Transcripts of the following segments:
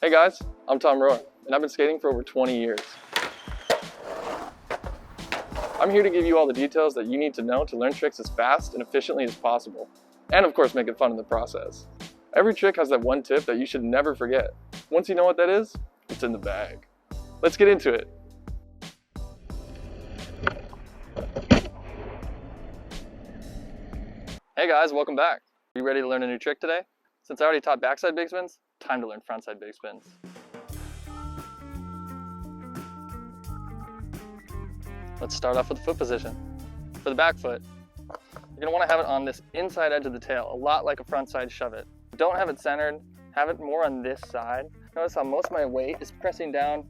Hey guys, I'm Tom Rohr, and I've been skating for over 20 years. I'm here to give you all the details that you need to know to learn tricks as fast and efficiently as possible, and of course make it fun in the process. Every trick has that one tip that you should never forget. Once you know what that is, it's in the bag. Let's get into it. Hey guys, welcome back. Are you ready to learn a new trick today? Since I already taught backside big spins, time to learn frontside big spins. Let's start off with the foot position. For the back foot, you're going to want to have it on this inside edge of the tail, a lot like a frontside shove it. Don't have it centered, have it more on this side. Notice how most of my weight is pressing down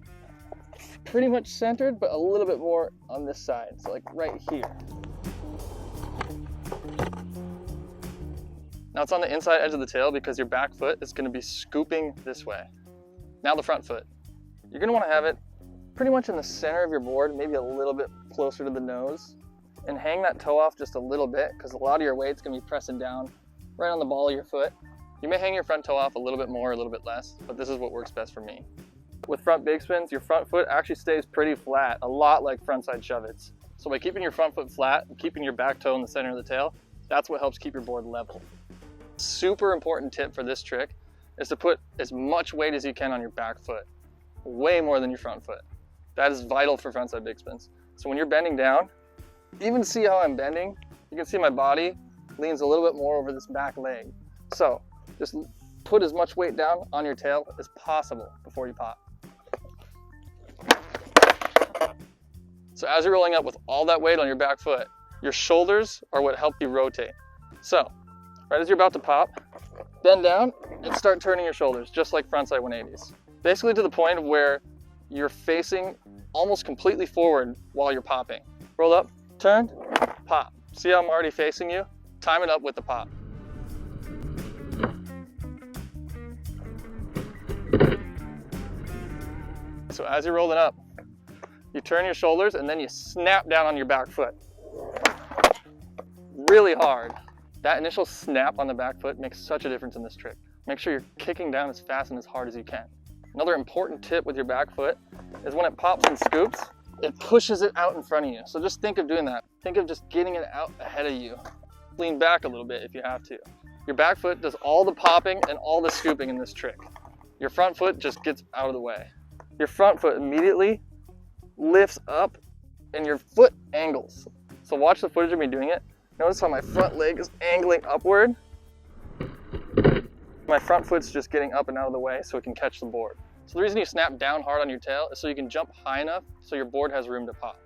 pretty much centered, but a little bit more on this side, so like right here. Now it's on the inside edge of the tail because your back foot is going to be scooping this way. Now the front foot. You're going to want to have it pretty much in the center of your board, maybe a little bit closer to the nose, and hang that toe off just a little bit because a lot of your weight's going to be pressing down right on the ball of your foot. You may hang your front toe off a little bit more or a little bit less, but this is what works best for me. With front big spins, your front foot actually stays pretty flat, a lot like frontside shove-its. So by keeping your front foot flat and keeping your back toe in the center of the tail, that's what helps keep your board level. Super important tip for this trick is to put as much weight as you can on your back foot, way more than your front foot. That is vital for frontside big spins. So when you're bending down, even see how I'm bending, you can see my body leans a little bit more over this back leg. So just put as much weight down on your tail as possible before you pop. So as you're rolling up with all that weight on your back foot, your shoulders are what help you rotate. So right as you're about to pop, bend down and start turning your shoulders, just like frontside 180s. Basically to the point where you're facing almost completely forward while you're popping. Roll up, turn, pop. See how I'm already facing you? Time it up with the pop. So as you're rolling up, you turn your shoulders and then you snap down on your back foot. Really hard. That initial snap on the back foot makes such a difference in this trick. Make sure you're kicking down as fast and as hard as you can. Another important tip with your back foot is when it pops and scoops, it pushes it out in front of you. So just think of doing that. Think of just getting it out ahead of you. Lean back a little bit if you have to. Your back foot does all the popping and all the scooping in this trick. Your front foot just gets out of the way. Your front foot immediately lifts up and your foot angles. So watch the footage of me doing it. Notice how my front leg is angling upward. My front foot's just getting up and out of the way so it can catch the board. So the reason you snap down hard on your tail is so you can jump high enough so your board has room to pop.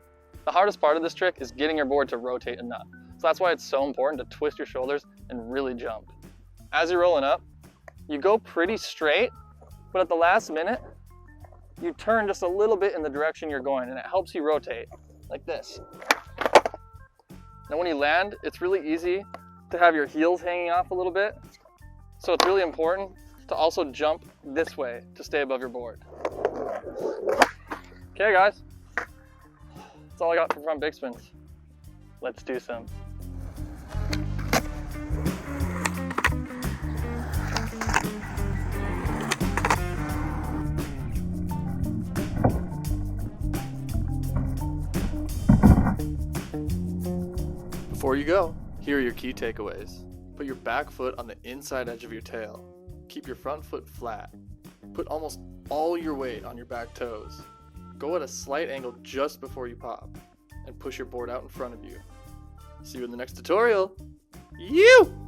The hardest part of this trick is getting your board to rotate enough. So that's why it's so important to twist your shoulders and really jump. As you're rolling up, you go pretty straight, but at the last minute, you turn just a little bit in the direction you're going and it helps you rotate like this. Now when you land, it's really easy to have your heels hanging off a little bit. So it's really important to also jump this way to stay above your board. Okay guys, that's all I got for front big spins. Let's do some. Before you go, here are your key takeaways. Put your back foot on the inside edge of your tail. Keep your front foot flat. Put almost all your weight on your back toes. Go at a slight angle just before you pop, and push your board out in front of you. See you in the next tutorial. You!